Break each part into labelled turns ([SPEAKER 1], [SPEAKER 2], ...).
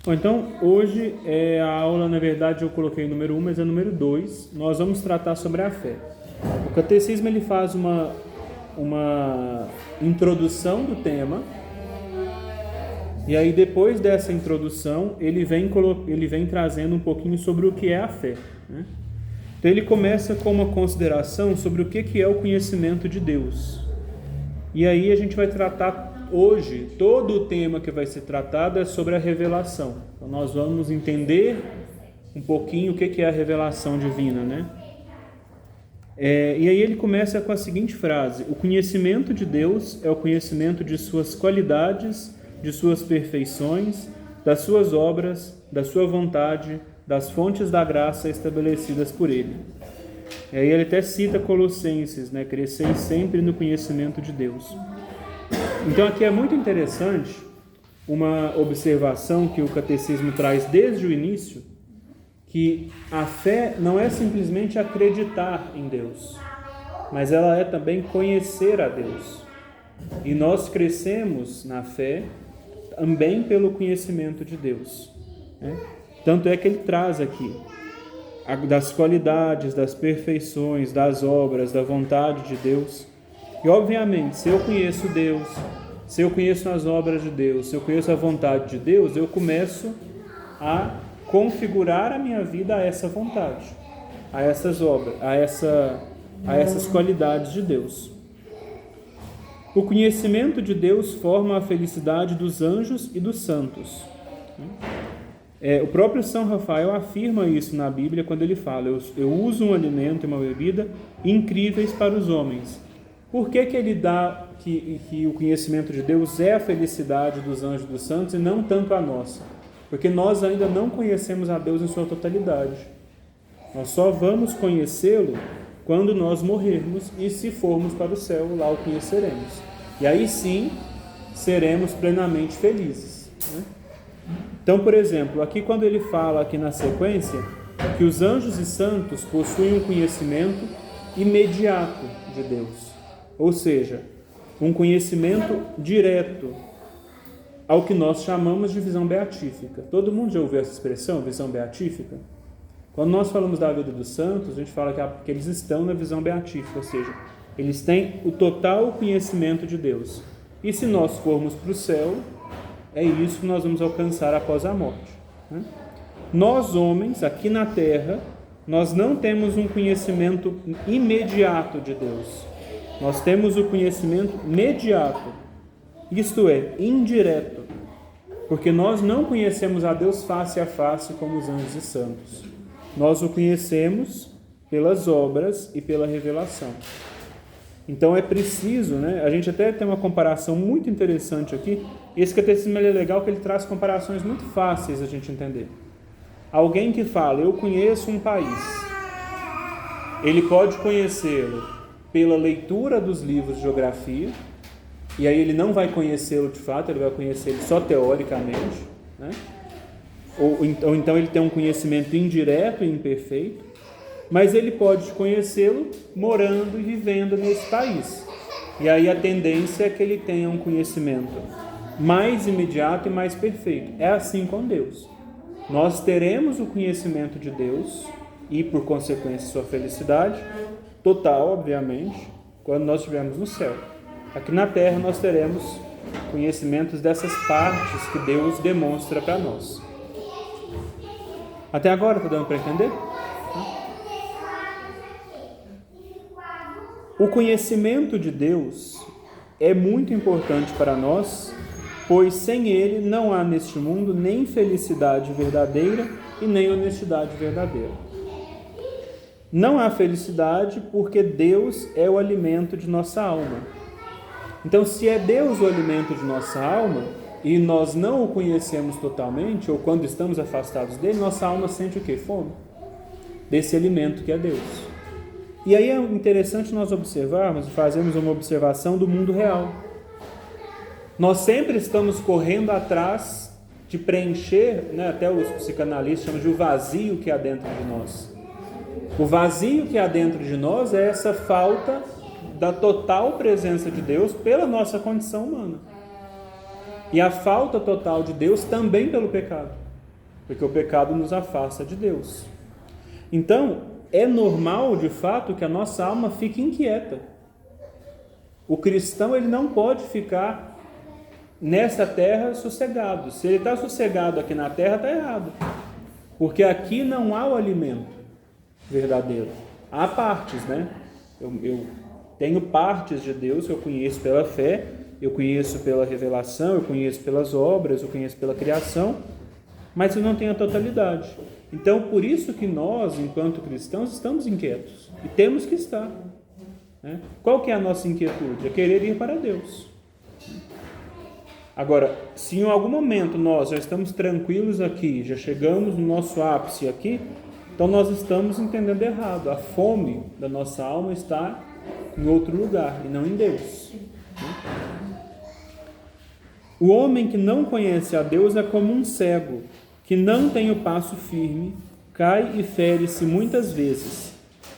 [SPEAKER 1] Bom, então, hoje a aula, na verdade, eu coloquei o número 1, mas é o número 2. Nós vamos tratar sobre a fé. O catecismo ele faz uma introdução do tema, e aí depois dessa introdução, ele vem trazendo um pouquinho sobre o que é a fé, né? Então ele começa com uma consideração sobre o que é o conhecimento de Deus. E aí a gente vai tratar hoje, todo o tema que vai ser tratado é sobre a revelação. Então nós vamos entender um pouquinho o que é a revelação divina, né? E aí ele começa com a seguinte frase: o conhecimento de Deus é o conhecimento de suas qualidades, de suas perfeições, das suas obras, da sua vontade, das fontes da graça estabelecidas por ele. E aí ele até cita Colossenses, né? Crescei sempre no conhecimento de Deus. Então aqui é muito interessante uma observação que o catecismo traz desde o início, que a fé não é simplesmente acreditar em Deus, mas ela é também conhecer a Deus. E nós crescemos na fé também pelo conhecimento de Deus, né? Tanto é que ele traz aqui das qualidades, das perfeições, das obras, da vontade de Deus. E obviamente, se eu conheço Deus, se eu conheço as obras de Deus, se eu conheço a vontade de Deus, eu começo a configurar a minha vida a essa vontade, a essas obras, a essas qualidades de Deus. O conhecimento de Deus forma a felicidade dos anjos e dos santos. O próprio São Rafael afirma isso na Bíblia quando ele fala: eu uso um alimento e uma bebida incríveis para os homens. Por que ele dá que o conhecimento de Deus é a felicidade dos anjos e dos santos e não tanto a nossa? Porque nós ainda não conhecemos a Deus em sua totalidade. Nós só vamos conhecê-lo quando nós morrermos e, se formos para o céu, lá o conheceremos. E aí sim seremos plenamente felizes, né? Então, por exemplo, aqui quando ele fala aqui na sequência que os anjos e santos possuem um conhecimento imediato de Deus, ou seja, um conhecimento direto ao que nós chamamos de visão beatífica. Todo mundo já ouviu essa expressão, visão beatífica? Quando nós falamos da vida dos santos, a gente fala que eles estão na visão beatífica, ou seja, eles têm o total conhecimento de Deus. E se nós formos para o céu, é isso que nós vamos alcançar após a morte, né? Nós, homens, aqui na Terra, nós não temos um conhecimento imediato de Deus. Nós temos o conhecimento mediato, isto é, indireto, porque nós não conhecemos a Deus face a face como os anjos e santos. Nós o conhecemos pelas obras e pela revelação. Então é preciso, né? A gente até tem uma comparação muito interessante aqui. Esse catecismo é legal que ele traz comparações muito fáceis a gente entender. Alguém que fala: eu conheço um país, ele pode conhecê-lo pela leitura dos livros de geografia, e aí ele não vai conhecê-lo de fato, ele vai conhecer ele só teoricamente, né? Ou então ele tem um conhecimento indireto e imperfeito, mas ele pode conhecê-lo morando e vivendo nesse país. E aí a tendência é que ele tenha um conhecimento mais imediato e mais perfeito. É assim com Deus. Nós teremos o conhecimento de Deus e, por consequência, sua felicidade total, obviamente, quando nós estivermos no céu. Aqui na Terra nós teremos conhecimentos dessas partes que Deus demonstra para nós. Até agora, está dando para entender? O conhecimento de Deus é muito importante para nós, pois sem ele não há neste mundo nem felicidade verdadeira e nem honestidade verdadeira. Não há felicidade porque Deus é o alimento de nossa alma. Então, se é Deus o alimento de nossa alma e nós não o conhecemos totalmente, ou quando estamos afastados dele, nossa alma sente o quê? Fome desse alimento que é Deus. E aí é interessante nós observarmos e fazermos uma observação do mundo real. Nós sempre estamos correndo atrás de preencher, né, até os psicanalistas chamam de o vazio que há dentro de nós. O vazio que há dentro de nós é essa falta da total presença de Deus pela nossa condição humana. E a falta total de Deus também pelo pecado. porque o pecado nos afasta de Deus. Então, é normal, de fato, que a nossa alma fique inquieta. O cristão, ele não pode ficar nessa terra sossegado. Se ele está sossegado aqui na terra, está errado. Porque aqui não há o alimento verdadeiro. Há partes, né? Eu tenho partes de Deus que eu conheço pela fé, eu conheço pela revelação, eu conheço pelas obras, eu conheço pela criação, mas eu não tenho a totalidade. Então, por isso que nós, enquanto cristãos, estamos inquietos. E temos que estar. Né? Qual que é a nossa inquietude? É querer ir para Deus. Agora, se em algum momento nós já estamos tranquilos aqui, já chegamos no nosso ápice aqui, então nós estamos entendendo errado. A fome da nossa alma está em outro lugar e não em Deus. O homem que não conhece a Deus é como um cego, que não tem o passo firme, cai e fere-se muitas vezes,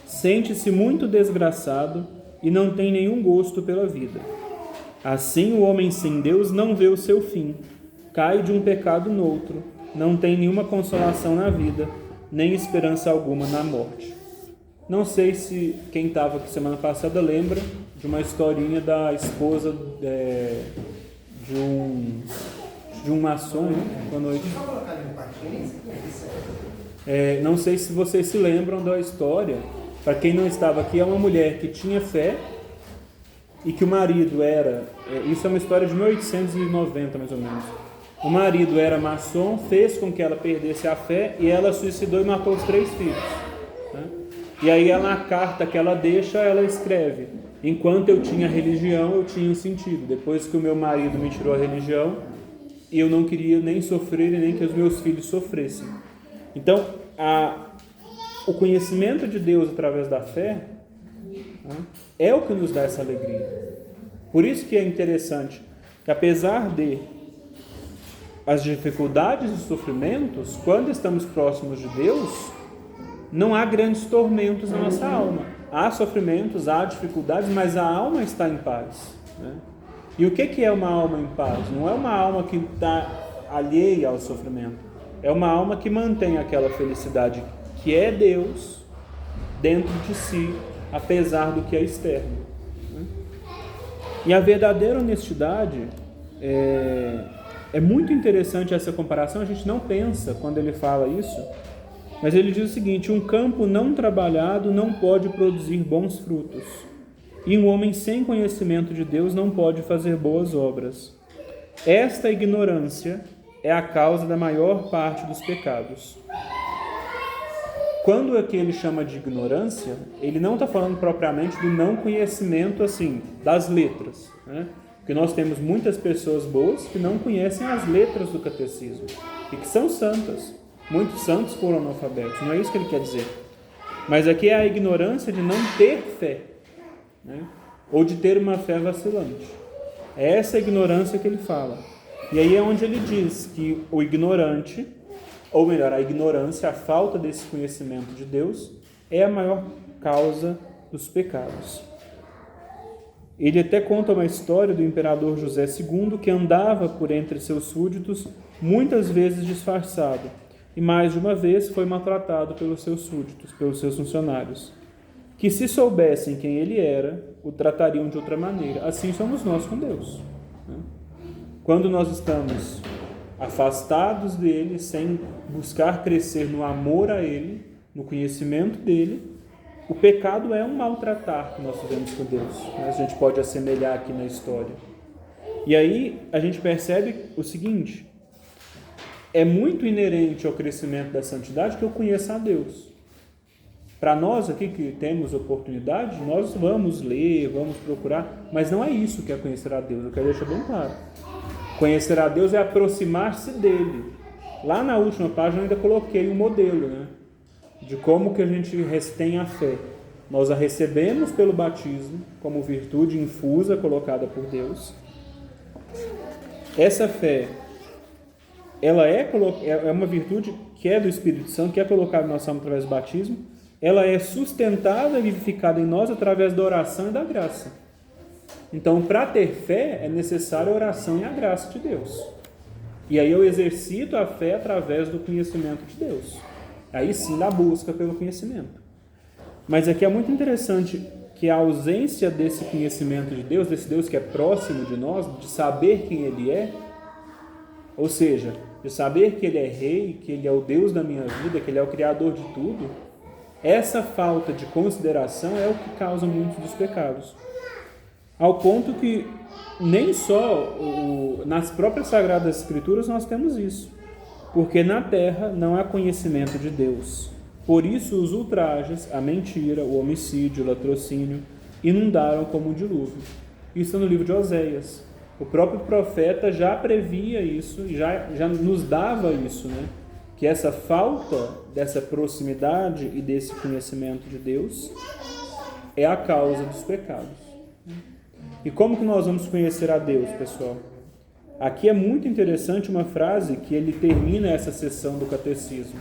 [SPEAKER 1] sente-se muito desgraçado e não tem nenhum gosto pela vida. Assim, o homem sem Deus não vê o seu fim, cai de um pecado noutro, não tem nenhuma consolação na vida, nem esperança alguma na morte. Não sei se quem estava aqui semana passada lembra de uma historinha da esposa de um maçom, né? Boa noite. Não sei se vocês se lembram da história. Para quem não estava aqui, é uma mulher que tinha fé e que o marido era... Isso é uma história de 1890, mais ou menos. O marido era maçom, fez com que ela perdesse a fé e ela suicidou e matou os 3 filhos. Né? E aí, na carta que ela deixa, ela escreve: enquanto eu tinha religião, eu tinha um sentido. Depois que o meu marido me tirou a religião, eu não queria nem sofrer e nem que os meus filhos sofressem. Então, o conhecimento de Deus através da fé, né, é o que nos dá essa alegria. Por isso que é interessante que, apesar de as dificuldades e sofrimentos, quando estamos próximos de Deus, não há grandes tormentos na nossa alma. Há sofrimentos, há dificuldades, mas a alma está em paz. Né? E o que é uma alma em paz? Não é uma alma que está alheia ao sofrimento. É uma alma que mantém aquela felicidade que é Deus dentro de si, apesar do que é externo. Né? E a verdadeira honestidade é muito interessante essa comparação. A gente não pensa quando ele fala isso, mas ele diz o seguinte: um campo não trabalhado não pode produzir bons frutos, e um homem sem conhecimento de Deus não pode fazer boas obras. Esta ignorância é a causa da maior parte dos pecados. Quando aqui ele chama de ignorância, ele não está falando propriamente do não conhecimento assim, das letras, né? Porque nós temos muitas pessoas boas que não conhecem as letras do catecismo e que são santas. Muitos santos foram analfabetos, não é isso que ele quer dizer. Mas aqui é a ignorância de não ter fé, né? Ou de ter uma fé vacilante. É essa ignorância que ele fala. E aí é onde ele diz que o ignorante, ou melhor, a ignorância, a falta desse conhecimento de Deus, é a maior causa dos pecados. Ele até conta uma história do imperador José II, que andava por entre seus súditos, muitas vezes disfarçado, e mais de uma vez foi maltratado pelos seus súditos, pelos seus funcionários, que se soubessem quem ele era, o tratariam de outra maneira. Assim somos nós com Deus. Quando nós estamos afastados dele, sem buscar crescer no amor a ele, no conhecimento dele, o pecado é um maltratar que nós fazemos com Deus. A gente pode assemelhar aqui na história. E aí a gente percebe o seguinte: é muito inerente ao crescimento da santidade que eu conheça a Deus. Para nós aqui que temos oportunidade, nós vamos ler, vamos procurar, mas não é isso que é conhecer a Deus. Eu quero deixar bem claro. Conhecer a Deus é aproximar-se dele. Lá na última página eu ainda coloquei um modelo, né, de como que a gente tem a fé. Nós a recebemos pelo batismo, como virtude infusa colocada por Deus. Essa fé, ela é uma virtude que é do Espírito Santo, que é colocada na nossa alma através do batismo. Ela é sustentada e vivificada em nós através da oração e da graça. Então, para ter fé, é necessária a oração e a graça de Deus. E aí eu exercito a fé através do conhecimento de Deus. Aí sim, da busca pelo conhecimento. Mas aqui é muito interessante que a ausência desse conhecimento de Deus, desse Deus que é próximo de nós, de saber quem Ele é, ou seja, de saber que Ele é Rei, que Ele é o Deus da minha vida, que Ele é o Criador de tudo, essa falta de consideração é o que causa muitos dos pecados. Ao ponto que nem só nas próprias Sagradas Escrituras nós temos isso. Porque na terra não há conhecimento de Deus. Por isso os ultrajes, a mentira, o homicídio, o latrocínio inundaram como um dilúvio. Isso no livro de Oséias. O próprio profeta já previa isso, já nos dava isso, né? Que essa falta dessa proximidade e desse conhecimento de Deus é a causa dos pecados. E como que nós vamos conhecer a Deus, pessoal? Aqui é muito interessante uma frase que ele termina essa sessão do catecismo,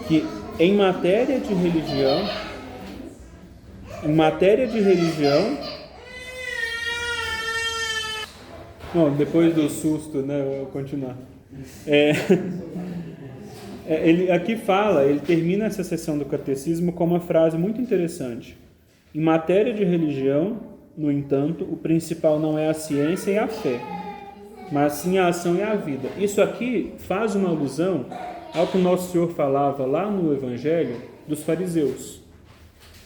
[SPEAKER 1] que em matéria de religião, não, depois do susto, né, eu vou continuar. Ele aqui fala, ele termina essa sessão do catecismo com uma frase muito interessante. Em matéria de religião, no entanto, o principal não é a ciência e a fé, mas sim a ação e a vida. Isso aqui faz uma alusão ao que o Nosso Senhor falava lá no Evangelho dos fariseus.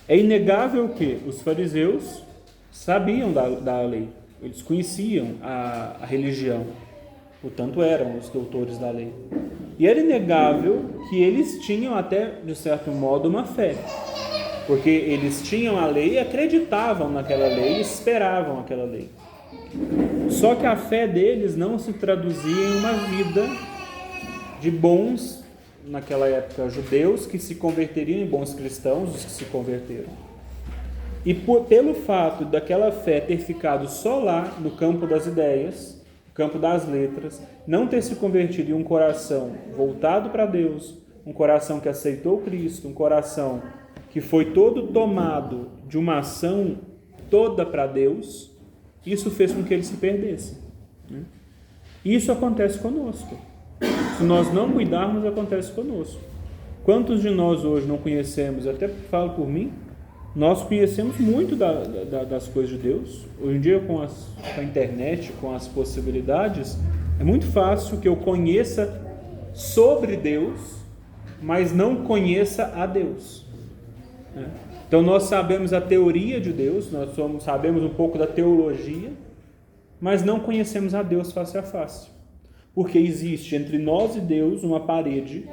[SPEAKER 1] É inegável que os fariseus sabiam da lei, eles conheciam a religião, portanto eram os doutores da lei. E era inegável que eles tinham até, de certo modo, uma fé, porque eles tinham a lei e acreditavam naquela lei e esperavam aquela lei. Só que a fé deles não se traduzia em uma vida de bons, naquela época, judeus que se converteriam em bons cristãos, os que se converteram. E pelo fato daquela fé ter ficado só lá no campo das ideias, no campo das letras, não ter se convertido em um coração voltado para Deus, um coração que aceitou Cristo, um coração que foi todo tomado de uma ação toda para Deus, isso fez com que ele se perdesse. Isso acontece conosco. Se nós não cuidarmos, acontece conosco. Quantos de nós hoje não conhecemos, até falo por mim, nós conhecemos muito das coisas de Deus. Hoje em dia, com a internet, com as possibilidades, é muito fácil que eu conheça sobre Deus, mas não conheça a Deus. Então nós sabemos a teoria de Deus, nós sabemos um pouco da teologia, mas não conhecemos a Deus face a face. Porque existe entre nós e Deus uma parede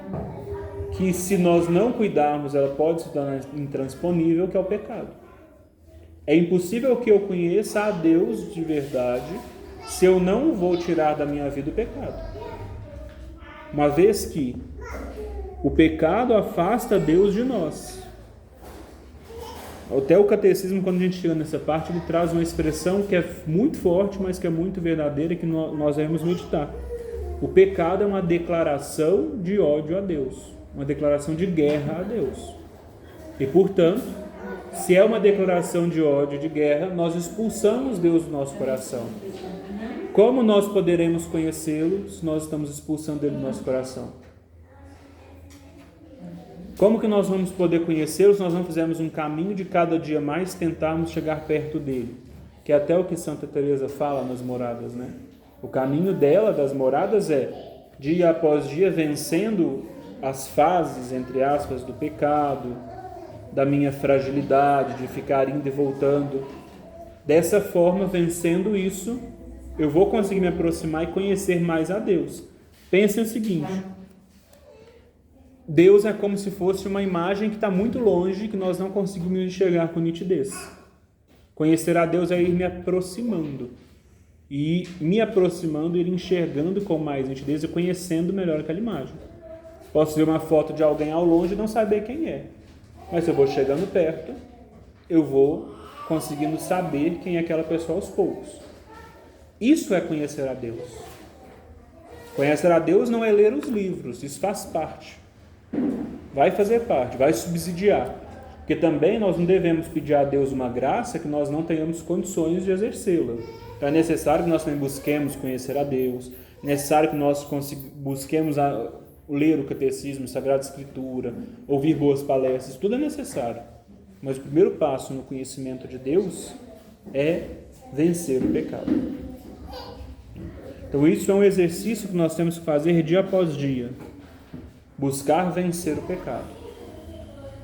[SPEAKER 1] que, se nós não cuidarmos, ela pode se tornar intransponível, que é o pecado. É impossível que eu conheça a Deus de verdade se eu não vou tirar da minha vida o pecado. Uma vez que o pecado afasta Deus de nós. Até o catecismo, quando a gente chega nessa parte, ele traz uma expressão que é muito forte, mas que é muito verdadeira e que nós devemos meditar. O pecado é uma declaração de ódio a Deus, uma declaração de guerra a Deus. E, portanto, se é uma declaração de ódio, de guerra, nós expulsamos Deus do nosso coração. Como nós poderemos conhecê-lo se nós estamos expulsando ele do nosso coração? Como que nós vamos poder conhecê-lo se nós não fizermos um caminho de cada dia mais tentarmos chegar perto dele? Que é até o que Santa Teresa fala nas moradas, né? O caminho dela, das moradas, é dia após dia vencendo as fases, entre aspas, do pecado, da minha fragilidade, de ficar indo e voltando. Dessa forma, vencendo isso, eu vou conseguir me aproximar e conhecer mais a Deus. Pense o seguinte: Deus é como se fosse uma imagem que está muito longe, que nós não conseguimos enxergar com nitidez. Conhecer a Deus é ir me aproximando. E me aproximando, ir enxergando com mais nitidez e conhecendo melhor aquela imagem. Posso ver uma foto de alguém ao longe e não saber quem é. Mas se eu vou chegando perto, eu vou conseguindo saber quem é aquela pessoa aos poucos. Isso é conhecer a Deus. Conhecer a Deus não é ler os livros, isso faz parte. Vai fazer parte, vai subsidiar. Porque também nós não devemos pedir a Deus uma graça que nós não tenhamos condições de exercê-la. Então é necessário que nós também busquemos conhecer a Deus, é necessário que nós busquemos ler o catecismo, a Sagrada Escritura, ouvir boas palestras, tudo é necessário. Mas o primeiro passo no conhecimento de Deus é vencer o pecado. Então isso é um exercício que nós temos que fazer dia após dia. Buscar vencer o pecado.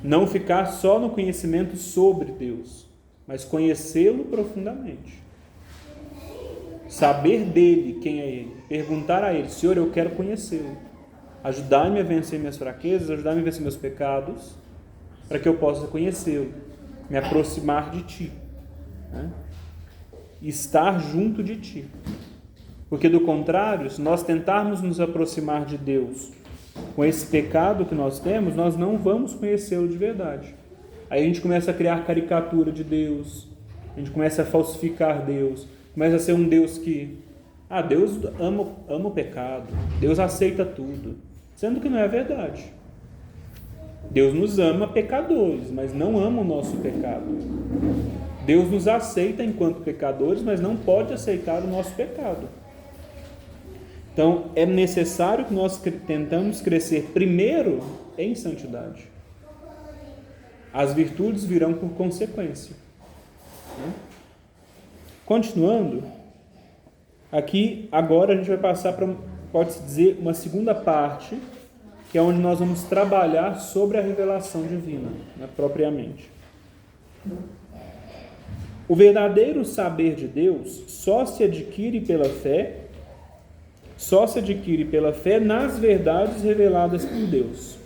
[SPEAKER 1] Não ficar só no conhecimento sobre Deus, mas conhecê-lo profundamente. Saber dele, quem é ele. Perguntar a ele, Senhor, eu quero conhecê-lo. Ajudar-me a vencer minhas fraquezas, ajudar-me a vencer meus pecados, para que eu possa conhecê-lo, me aproximar de ti, né? Estar junto de ti. Porque do contrário, se nós tentarmos nos aproximar de Deus com esse pecado que nós temos, nós não vamos conhecê-lo de verdade. Aí a gente começa a criar caricatura de Deus, a gente começa a falsificar Deus, começa a ser um Deus que, Deus ama o pecado, Deus aceita tudo, sendo que não é verdade. Deus nos ama pecadores, mas não ama o nosso pecado. Deus nos aceita enquanto pecadores, mas não pode aceitar o nosso pecado. Então, é necessário que nós tentamos crescer primeiro em santidade. As virtudes virão por consequência. Continuando, aqui agora a gente vai passar para, pode-se dizer, uma segunda parte, que é onde nós vamos trabalhar sobre a revelação divina, né, propriamente. O verdadeiro saber de Deus só se adquire pela fé nas verdades reveladas por Deus.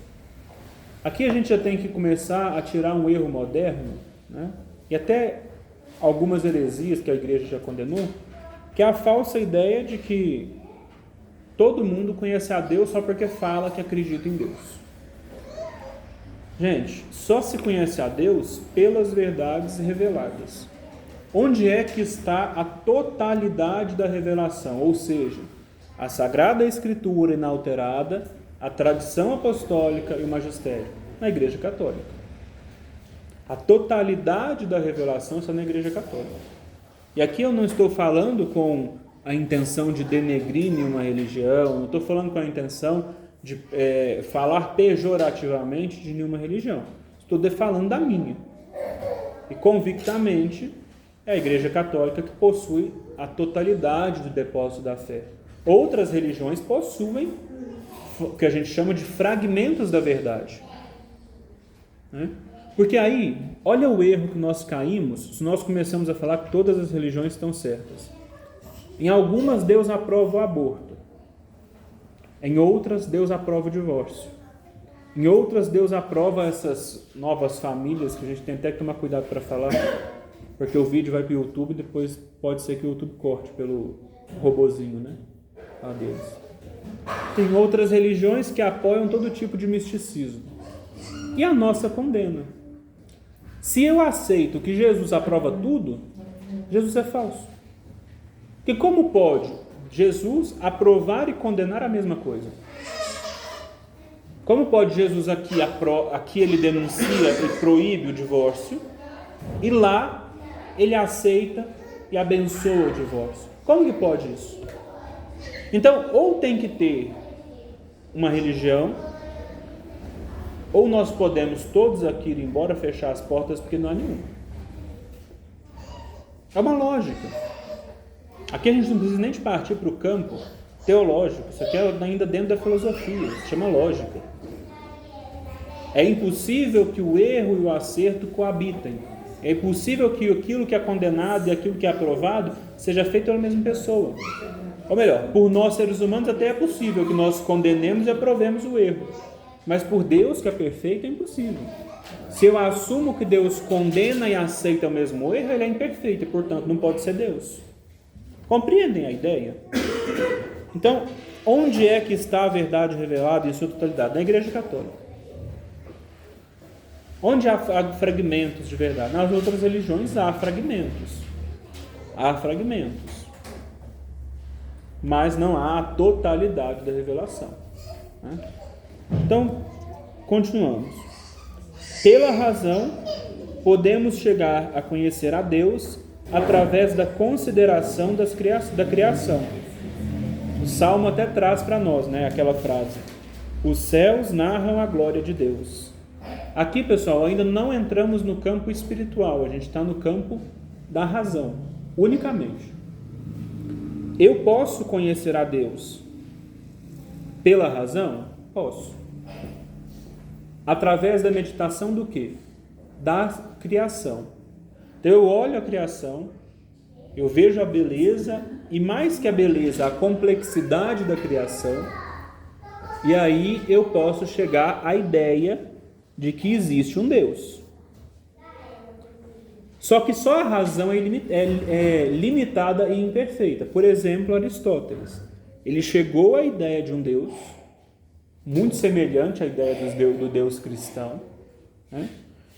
[SPEAKER 1] Aqui a gente já tem que começar a tirar um erro moderno, né? E até algumas heresias que a igreja já condenou, que é a falsa ideia de que todo mundo conhece a Deus só porque fala que acredita em Deus. Gente, só se conhece a Deus pelas verdades reveladas. Onde é que está a totalidade da revelação? Ou seja, a Sagrada Escritura inalterada, a tradição apostólica e o magistério? Na Igreja Católica. A totalidade da revelação está na Igreja Católica. E aqui eu não estou falando com a intenção de denegrir nenhuma religião, não estou falando com a intenção de falar pejorativamente de nenhuma religião. Estou falando da minha. E convictamente é a Igreja Católica que possui a totalidade do depósito da fé. Outras religiões possuem o que a gente chama de fragmentos da verdade. Né? Porque aí, olha o erro que nós caímos se nós começamos a falar que todas as religiões estão certas. Em algumas, Deus aprova o aborto. Em outras, Deus aprova o divórcio. Em outras, Deus aprova essas novas famílias, que a gente tem até que tomar cuidado para falar, porque o vídeo vai para o YouTube e depois pode ser que o YouTube corte pelo robozinho, né? A Deus. Tem outras religiões que apoiam todo tipo de misticismo. E a nossa condena. Se eu aceito que Jesus aprova tudo, Jesus é falso. Porque como pode Jesus aprovar e condenar a mesma coisa? Como pode Jesus aqui ele denuncia e proíbe o divórcio, e lá ele aceita e abençoa o divórcio? Como que pode isso? Então, ou tem que ter uma religião, ou nós podemos todos aqui ir embora, fechar as portas, porque não há nenhuma. É uma lógica. Aqui a gente não precisa nem de partir para o campo teológico. Isso aqui é ainda dentro da filosofia. Se chama lógica. É impossível que o erro e o acerto coabitem. É impossível que aquilo que é condenado e aquilo que é aprovado seja feito pela mesma pessoa. Ou melhor, por nós seres humanos até é possível que nós condenemos e aprovemos o erro. Mas por Deus, que é perfeito, é impossível. Se eu assumo que Deus condena e aceita o mesmo erro, ele é imperfeito e, portanto, não pode ser Deus. Compreendem a ideia? Então, onde é que está a verdade revelada em sua totalidade? Na Igreja Católica. Onde há fragmentos de verdade? Nas outras religiões há fragmentos. Há fragmentos. Mas não há a totalidade da revelação. Né? Então, continuamos. Pela razão, podemos chegar a conhecer a Deus através da consideração da criação. O Salmo até traz para nós, né, aquela frase: os céus narram a glória de Deus. Aqui, pessoal, ainda não entramos no campo espiritual, a gente está no campo da razão, unicamente. Eu posso conhecer a Deus pela razão? Posso. Através da meditação do quê? Da criação. Então eu olho a criação, eu vejo a beleza, e mais que a beleza, a complexidade da criação, e aí eu posso chegar à ideia de que existe um Deus. Só que só a razão é limitada e imperfeita. Por exemplo, Aristóteles. Ele chegou à ideia de um Deus, muito semelhante à ideia do Deus cristão, né?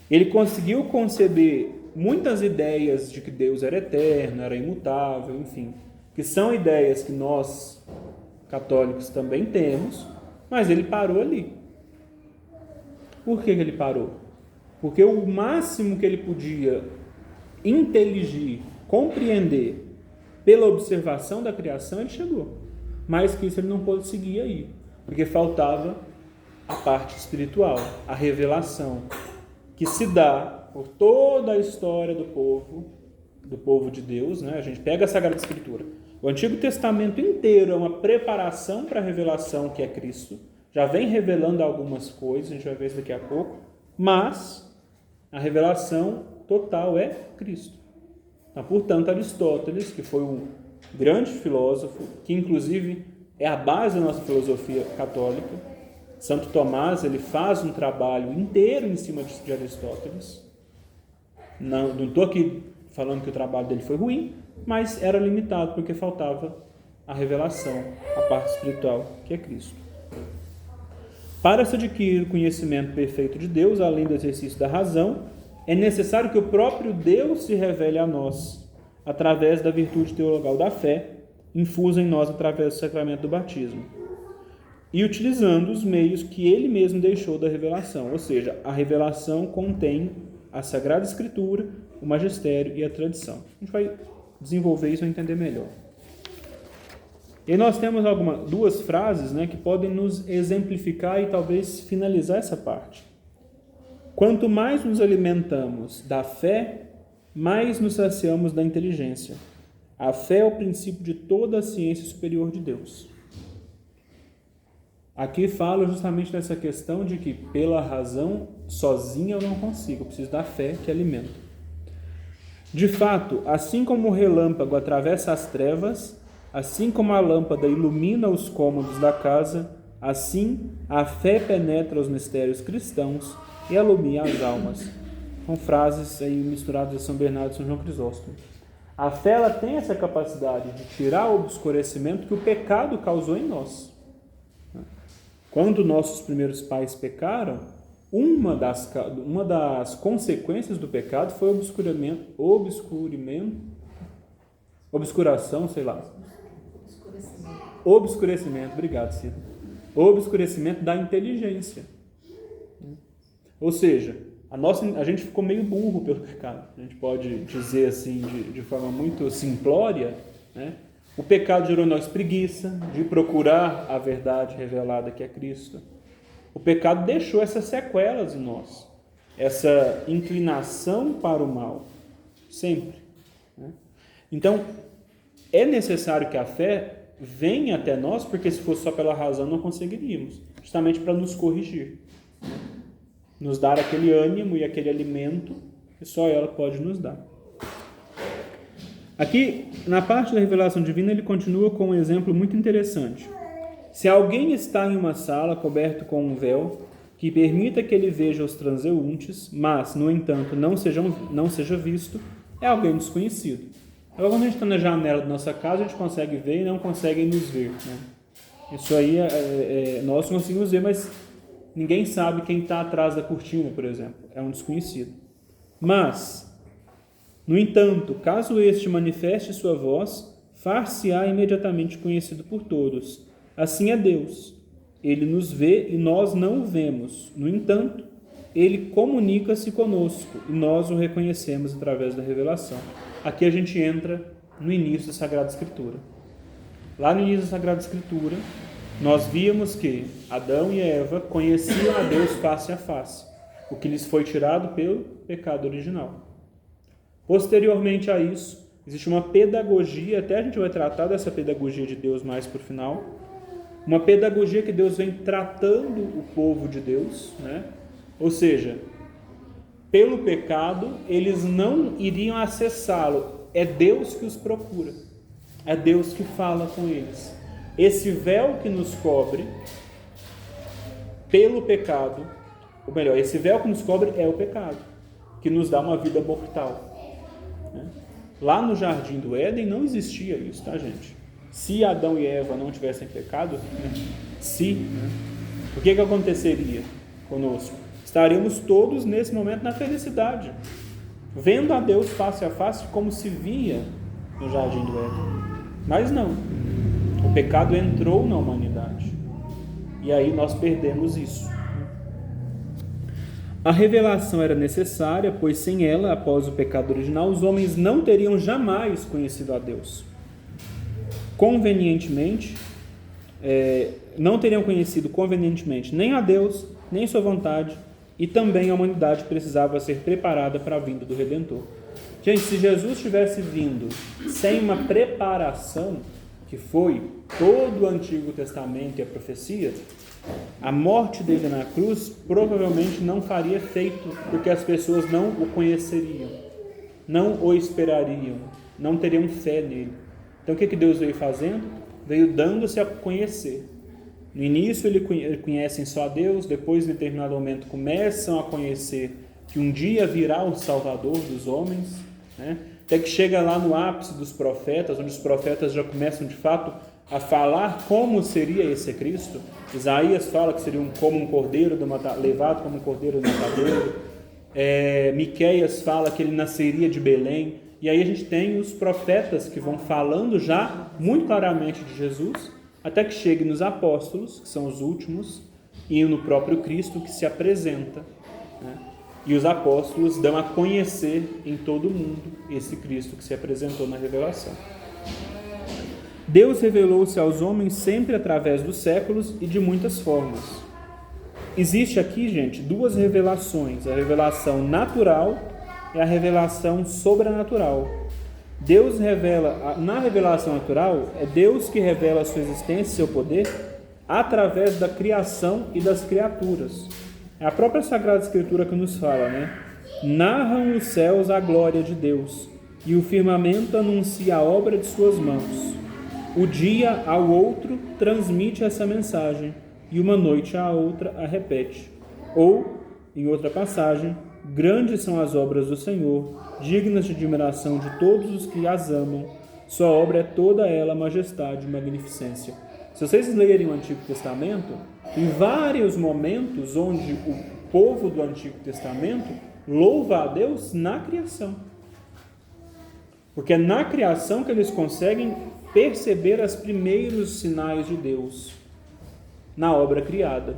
[SPEAKER 1] Ele conseguiu conceber muitas ideias de que Deus era eterno, era imutável, enfim, que são ideias que nós, católicos, também temos, mas ele parou ali. Por que ele parou? Porque o máximo que ele podia inteligir, compreender pela observação da criação, ele chegou. Mais que isso ele não pôde seguir aí, porque faltava a parte espiritual, a revelação, que se dá por toda a história do povo de Deus, né? A gente pega a Sagrada Escritura. O Antigo Testamento inteiro é uma preparação para a revelação que é Cristo. Já vem revelando algumas coisas, a gente vai ver isso daqui a pouco, mas a revelação total é Cristo. Então, portanto, Aristóteles, que foi um grande filósofo, que inclusive é a base da nossa filosofia católica, Santo Tomás, ele faz um trabalho inteiro em cima de Aristóteles. Não estou aqui falando que o trabalho dele foi ruim, mas era limitado porque faltava a revelação, a parte espiritual, que é Cristo. Para se adquirir o conhecimento perfeito de Deus, além do exercício da razão, é necessário que o próprio Deus se revele a nós, através da virtude teologal da fé, infusa em nós através do sacramento do batismo, e utilizando os meios que ele mesmo deixou da revelação, ou seja, a revelação contém a Sagrada Escritura, o magistério e a tradição. A gente vai desenvolver isso para entender melhor. E nós temos duas frases, né, que podem nos exemplificar e talvez finalizar essa parte. Quanto mais nos alimentamos da fé, mais nos saciamos da inteligência. A fé é o princípio de toda a ciência superior de Deus. Aqui fala justamente dessa questão de que pela razão sozinha eu não consigo, eu preciso da fé que alimenta. De fato, assim como o relâmpago atravessa as trevas, assim como a lâmpada ilumina os cômodos da casa, assim a fé penetra os mistérios cristãos e alumia as almas. São frases aí misturadas de São Bernardo e São João Crisóstomo. A fé ela tem essa capacidade de tirar o obscurecimento que o pecado causou em nós. Quando nossos primeiros pais pecaram, uma das consequências do pecado foi obscurecimento, obrigado, Cida. Obscurecimento da inteligência. Ou seja, a gente ficou meio burro pelo pecado. A gente pode dizer assim, de forma muito simplória, né? O pecado gerou em nós preguiça de procurar a verdade revelada que é Cristo. O pecado deixou essas sequelas em nós, essa inclinação para o mal, sempre, né? Então, é necessário que a fé venha até nós, porque se fosse só pela razão não conseguiríamos, justamente para nos corrigir, né? Nos dar aquele ânimo e aquele alimento que só ela pode nos dar. Aqui, na parte da revelação divina, ele continua com um exemplo muito interessante. Se alguém está em uma sala coberto com um véu que permita que ele veja os transeuntes, mas, no entanto, não seja visto, é alguém desconhecido. Agora, quando a gente está na janela da nossa casa, a gente consegue ver e não conseguem nos ver, né? Isso aí nós conseguimos ver, mas ninguém sabe quem está atrás da cortina, por exemplo. É um desconhecido. Mas, no entanto, caso este manifeste sua voz, far-se-á imediatamente conhecido por todos. Assim é Deus. Ele nos vê e nós não o vemos. No entanto, ele comunica-se conosco e nós o reconhecemos através da revelação. aqui a gente entra no início da Sagrada Escritura. Lá no início da Sagrada Escritura, nós víamos que Adão e Eva conheciam a Deus face a face, o que lhes foi tirado pelo pecado original. Posteriormente a isso, existe uma pedagogia, até a gente vai tratar dessa pedagogia de Deus mais para o final, uma pedagogia que Deus vem tratando o povo de Deus, né? Ou seja, pelo pecado, eles não iriam acessá-lo, é Deus que os procura, é Deus que fala com eles. Esse véu que nos cobre pelo pecado, ou melhor, esse véu que nos cobre é o pecado, que nos dá uma vida mortal. Lá no Jardim do Éden não existia isso, tá, gente? Se Adão e Eva não tivessem pecado, o que aconteceria conosco? Estaríamos todos nesse momento na felicidade, vendo a Deus face a face como se via no Jardim do Éden. Mas não, o pecado entrou na humanidade e aí nós perdemos isso. A revelação era necessária, pois sem ela, após o pecado original, os homens não teriam jamais conhecido a Deus. Não teriam conhecido convenientemente nem a Deus, nem sua vontade, e também a humanidade precisava ser preparada para a vinda do Redentor. Gente, se Jesus tivesse vindo sem uma preparação, que foi todo o Antigo Testamento e a profecia, a morte dele na cruz provavelmente não faria efeito, porque as pessoas não o conheceriam, não o esperariam, não teriam fé nele. Então o que Deus veio fazendo? Veio dando-se a conhecer. No início eles conhecem só a Deus, depois em determinado momento começam a conhecer que um dia virá o Salvador dos homens, né? Até que chega lá no ápice dos profetas, onde os profetas já começam de fato a falar como seria esse Cristo. Isaías fala que seria como um cordeiro levado como um cordeiro do matadouro. Miqueias fala que ele nasceria de Belém. E aí a gente tem os profetas que vão falando já muito claramente de Jesus, até que chegue nos apóstolos, que são os últimos, e no próprio Cristo que se apresenta, né? E os apóstolos dão a conhecer em todo mundo esse Cristo que se apresentou na revelação. Deus revelou-se aos homens sempre através dos séculos e de muitas formas. Existe aqui, gente, duas revelações, a revelação natural e a revelação sobrenatural. Deus revela, na revelação natural, é Deus que revela a sua existência e seu poder através da criação e das criaturas. É a própria Sagrada Escritura que nos fala, né? Narram os céus a glória de Deus, e o firmamento anuncia a obra de suas mãos. O dia ao outro transmite essa mensagem, e uma noite à outra a repete. Ou, em outra passagem, grandes são as obras do Senhor, dignas de admiração de todos os que as amam. Sua obra é toda ela majestade e magnificência. Se vocês lerem o Antigo Testamento, tem vários momentos onde o povo do Antigo Testamento louva a Deus na criação. Porque é na criação que eles conseguem perceber os primeiros sinais de Deus na obra criada,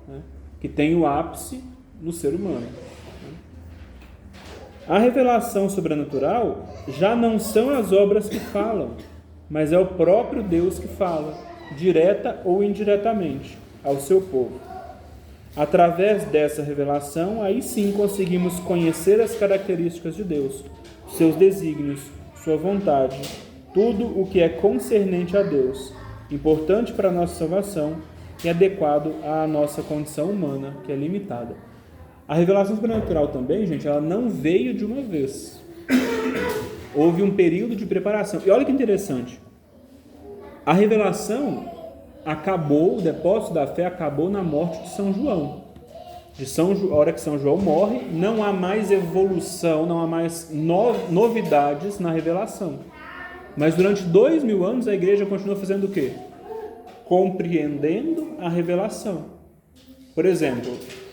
[SPEAKER 1] né? Que tem o ápice no ser humano. A revelação sobrenatural já não são as obras que falam, mas é o próprio Deus que fala, direta ou indiretamente, ao seu povo. Através dessa revelação, aí sim conseguimos conhecer as características de Deus, seus desígnios, sua vontade, tudo o que é concernente a Deus, importante para a nossa salvação e adequado à nossa condição humana, que é limitada. A revelação sobrenatural também, gente, ela não veio de uma vez. Houve um período de preparação. E olha que interessante. A revelação acabou, o depósito da fé acabou na morte de São João. A hora que São João morre, não há mais evolução, não há mais novidades na revelação. Mas durante 2000 anos a igreja continua fazendo o quê? Compreendendo a revelação. Por exemplo,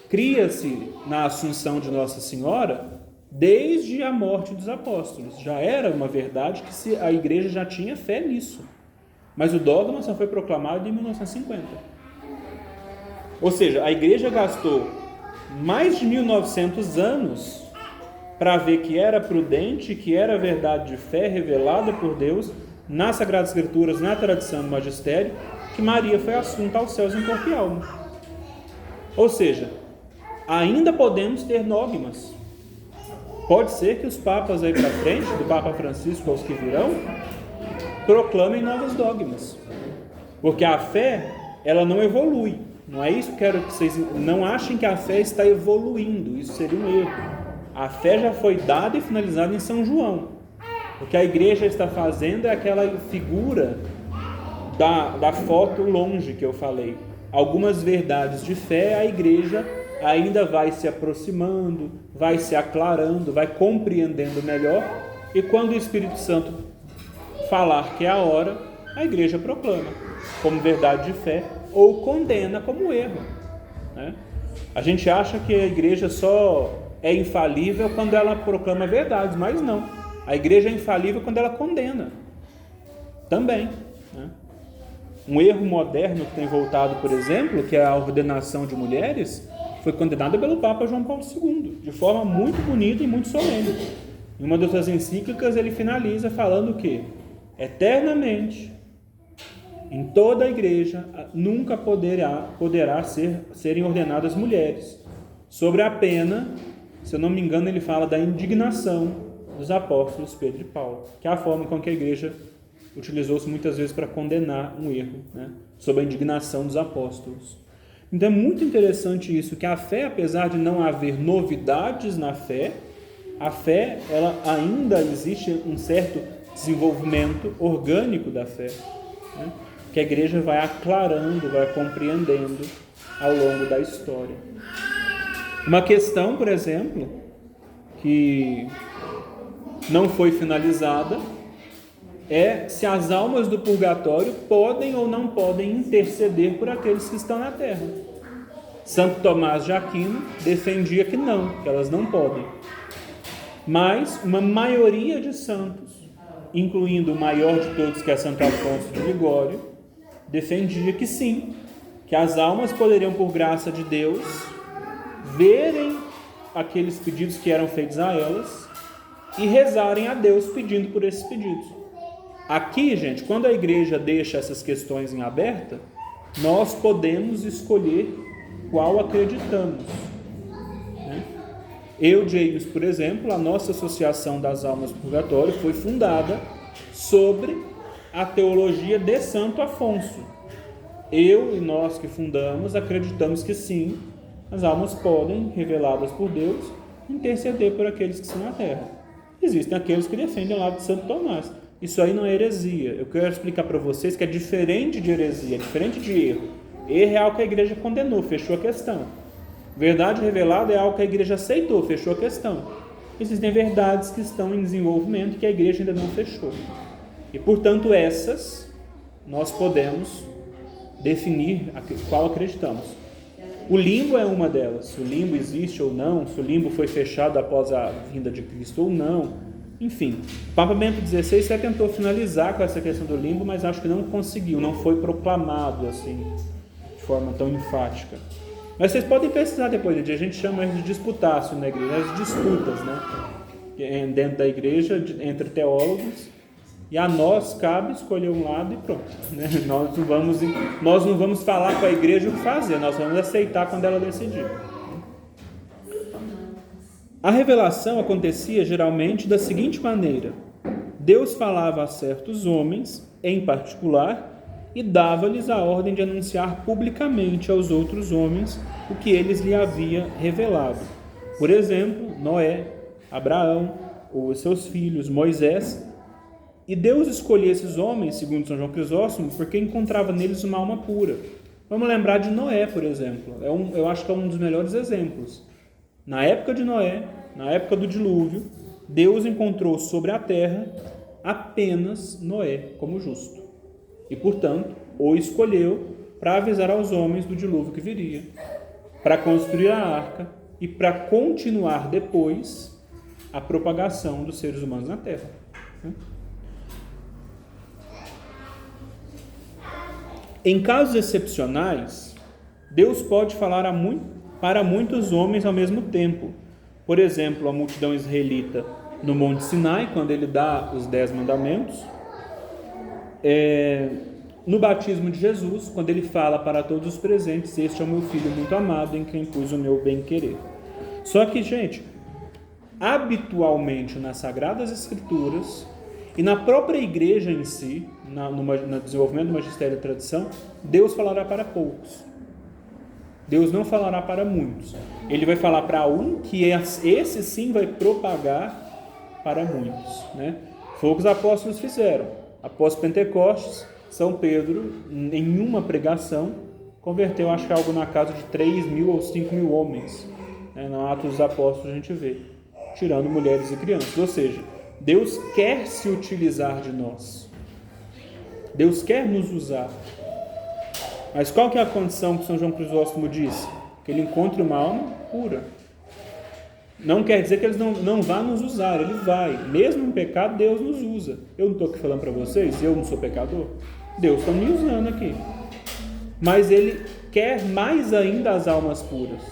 [SPEAKER 1] cria-se na Assunção de Nossa Senhora desde a morte dos apóstolos. Já era uma verdade que a igreja já tinha fé nisso. Mas o dogma só foi proclamado em 1950. Ou seja, a igreja gastou mais de 1900 anos para ver que era prudente, que era verdade de fé revelada por Deus nas Sagradas Escrituras, na tradição do magistério, que Maria foi assunta aos céus em corpo e alma. Ou seja, ainda podemos ter dogmas. Pode ser que os papas aí para frente, do Papa Francisco aos que virão, proclamem novos dogmas. Porque a fé, ela não evolui. Não é isso que eu quero que vocês não achem que a fé está evoluindo. Isso seria um erro. A fé já foi dada e finalizada em São João. O que a igreja está fazendo é aquela figura da foto longe que eu falei. Algumas verdades de fé, a igreja ainda vai se aproximando, vai se aclarando, vai compreendendo melhor. E quando o Espírito Santo falar que é a hora, a igreja proclama como verdade de fé ou condena como erro, né? A gente acha que a igreja só é infalível quando ela proclama verdades, mas não. A igreja é infalível quando ela condena também, né? Um erro moderno que tem voltado, por exemplo, que é a ordenação de mulheres, foi condenada pelo Papa João Paulo II, de forma muito bonita e muito solene. Em uma das suas encíclicas ele finaliza falando que eternamente em toda a igreja nunca poderá serem ordenadas mulheres, sobre a pena, se eu não me engano, ele fala da indignação dos apóstolos Pedro e Paulo, que é a forma com que a igreja utilizou-se muitas vezes para condenar um erro, né? Sob a indignação dos apóstolos. Então é muito interessante isso, que a fé, apesar de não haver novidades na fé, a fé, ela ainda existe um certo desenvolvimento orgânico da fé, né? Que a igreja vai aclarando, vai compreendendo ao longo da história. Uma questão, por exemplo, que não foi finalizada é se as almas do purgatório podem ou não podem interceder por aqueles que estão na terra. Santo Tomás de Aquino defendia que não, que elas não podem. Mas uma maioria de santos, incluindo o maior de todos, que é Santo Afonso de Ligório, defendia que sim, que as almas poderiam, por graça de Deus, verem aqueles pedidos que eram feitos a elas e rezarem a Deus pedindo por esses pedidos. Aqui, gente, quando a igreja deixa essas questões em aberta, nós podemos escolher qual acreditamos, né? Eu, James, por exemplo, a nossa Associação das Almas do Purgatório foi fundada sobre a teologia de Santo Afonso. Eu e nós que fundamos acreditamos que sim, as almas podem, reveladas por Deus, interceder por aqueles que estão na terra. Existem aqueles que defendem o lado de Santo Tomás. Isso aí não é heresia. Eu quero explicar para vocês que é diferente de heresia, é diferente de erro. Erro é algo que a igreja condenou, fechou a questão. Verdade revelada é algo que a igreja aceitou, fechou a questão. Existem verdades que estão em desenvolvimento que a igreja ainda não fechou. E, portanto, essas nós podemos definir qual acreditamos. O limbo é uma delas. Se o limbo existe ou não, se o limbo foi fechado após a vinda de Cristo ou não. Enfim, o Papa Bento XVI até tentou finalizar com essa questão do limbo, mas acho que não conseguiu, não foi proclamado assim, de forma tão enfática. Mas vocês podem pesquisar depois, a gente chama isso de disputácio na igreja, as disputas, né? Dentro da igreja, entre teólogos, e a nós cabe escolher um lado e pronto, né? Nós não vamos falar com a igreja o que fazer, nós vamos aceitar quando ela decidir. A revelação acontecia geralmente da seguinte maneira: Deus falava a certos homens, em particular, e dava-lhes a ordem de anunciar publicamente aos outros homens o que eles lhe havia revelado. Por exemplo, Noé, Abraão, os seus filhos, Moisés. E Deus escolhia esses homens, segundo São João Crisóstomo, porque encontrava neles uma alma pura. Vamos lembrar de Noé, por exemplo. Eu acho que é um dos melhores exemplos. Na época de Noé, na época do dilúvio, Deus encontrou sobre a terra apenas Noé como justo. E, portanto, o escolheu para avisar aos homens do dilúvio que viria, para construir a arca e para continuar depois a propagação dos seres humanos na terra. Em casos excepcionais, Deus pode falar para muitos homens ao mesmo tempo, Por exemplo, a multidão israelita no Monte Sinai, quando ele dá os 10 mandamentos. No batismo de Jesus, quando ele fala para todos os presentes: este é o meu filho muito amado, em quem pus o meu bem-querer. Só que, gente, habitualmente nas Sagradas Escrituras e na própria igreja em si, no desenvolvimento do magistério e tradição, Deus falará para poucos. Deus não falará para muitos. Ele vai falar para um que esse sim vai propagar para muitos, né? Foi o que os apóstolos fizeram. Após Pentecostes, São Pedro, em uma pregação, converteu, acho que algo na casa de 3.000 ou 5.000 homens. No Atos dos Apóstolos a gente vê, tirando mulheres e crianças. Ou seja, Deus quer se utilizar de nós. Deus quer nos usar. Mas qual que é a condição que São João Crisóstomo diz? Que ele encontre uma alma pura. Não quer dizer que ele não vá nos usar, ele vai. Mesmo em pecado, Deus nos usa. Eu não estou aqui falando para vocês, eu não sou pecador. Deus está me usando aqui. Mas ele quer mais ainda as almas puras.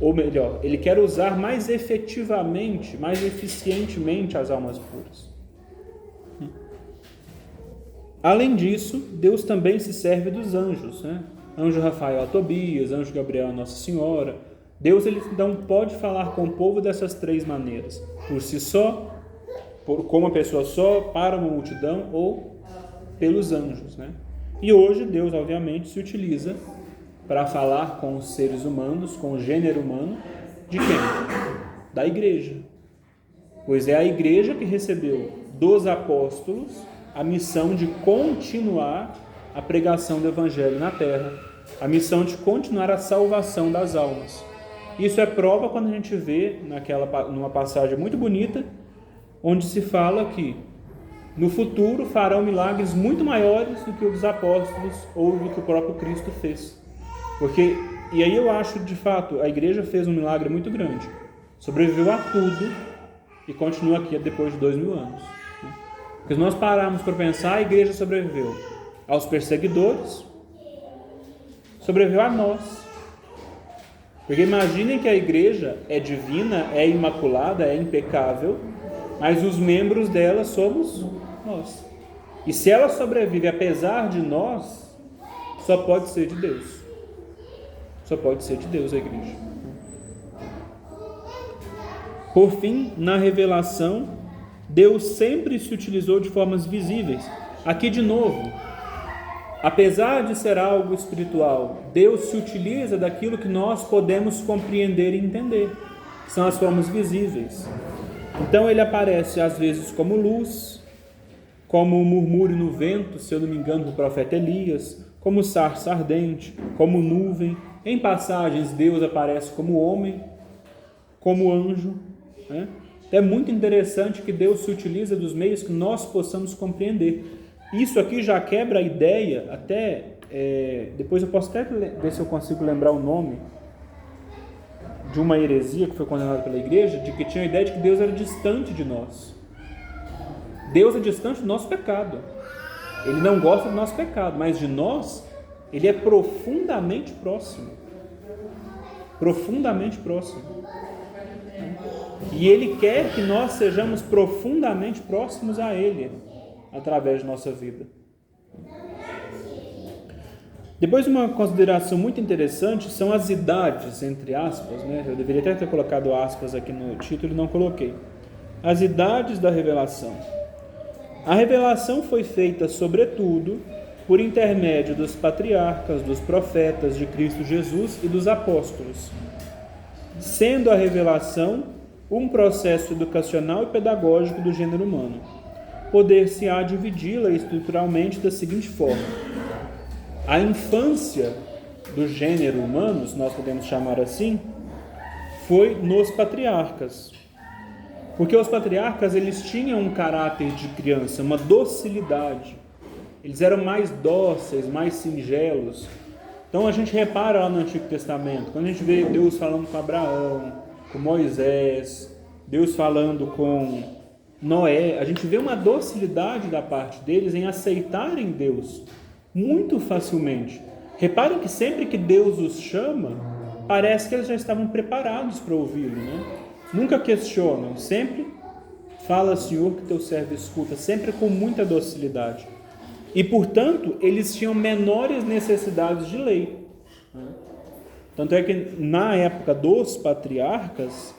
[SPEAKER 1] Ou melhor, ele quer usar mais efetivamente, mais eficientemente as almas puras. Além disso, Deus também se serve dos anjos, né? Anjo Rafael a Tobias, anjo Gabriel a Nossa Senhora. Deus ele não pode falar com o povo dessas três maneiras: por si só, com uma pessoa só, para uma multidão, ou pelos anjos, né? E hoje Deus, obviamente, se utiliza para falar com os seres humanos, com o gênero humano, de quem? Da igreja. Pois é a igreja que recebeu dos apóstolos a missão de continuar a pregação do evangelho na terra, a missão de continuar a salvação das almas. Isso é prova quando a gente vê numa passagem muito bonita, onde se fala que no futuro farão milagres muito maiores do que os apóstolos ou do que o próprio Cristo fez. E aí eu acho, de fato, a igreja fez um milagre muito grande. Sobreviveu a tudo e continua aqui depois de 2000 anos. Porque se nós pararmos para pensar, a igreja sobreviveu aos perseguidores, sobreviveu a nós. Porque imaginem que a igreja é divina, é imaculada, é impecável, mas os membros dela somos nós. E se ela sobrevive apesar de nós, só pode ser de Deus. Só pode ser de Deus a igreja. Por fim, na revelação, Deus sempre se utilizou de formas visíveis. Aqui de novo, apesar de ser algo espiritual, Deus se utiliza daquilo que nós podemos compreender e entender, que são as formas visíveis. Então ele aparece às vezes como luz, como um murmúrio no vento, se eu não me engano, do profeta Elias, como sarça ardente, como nuvem. Em passagens Deus aparece como homem, como anjo, né? É muito interessante que Deus se utiliza dos meios que nós possamos compreender. Isso aqui já quebra a ideia, depois eu posso até ver se eu consigo lembrar o nome de uma heresia que foi condenada pela igreja, de que tinha a ideia de que Deus era distante de nós. Deus é distante do nosso pecado. Ele não gosta do nosso pecado, mas de nós, ele é profundamente próximo. Profundamente próximo. E ele quer que nós sejamos profundamente próximos a ele, através de nossa vida. Depois, uma consideração muito interessante são as idades, entre aspas, né? Eu deveria até ter colocado aspas aqui no título e não coloquei. As idades da revelação. A revelação foi feita, sobretudo, por intermédio dos patriarcas, dos profetas de Cristo Jesus e dos apóstolos, sendo a revelação um processo educacional e pedagógico do gênero humano. Poder-se-á dividi-la estruturalmente da seguinte forma: a infância do gênero humano, se nós podemos chamar assim, foi nos patriarcas. Porque os patriarcas, eles tinham um caráter de criança, uma docilidade. Eles eram mais dóceis, mais singelos. Então a gente repara lá no Antigo Testamento, quando a gente vê Deus falando com Abraão, com Moisés, Deus falando com Noé, a gente vê uma docilidade da parte deles em aceitarem Deus muito facilmente. Reparem que sempre que Deus os chama, parece que eles já estavam preparados para ouvi-lo, né? Nunca questionam, sempre fala, Senhor, que teu servo escuta, sempre com muita docilidade. E, portanto, eles tinham menores necessidades de lei. Tanto é que na época dos patriarcas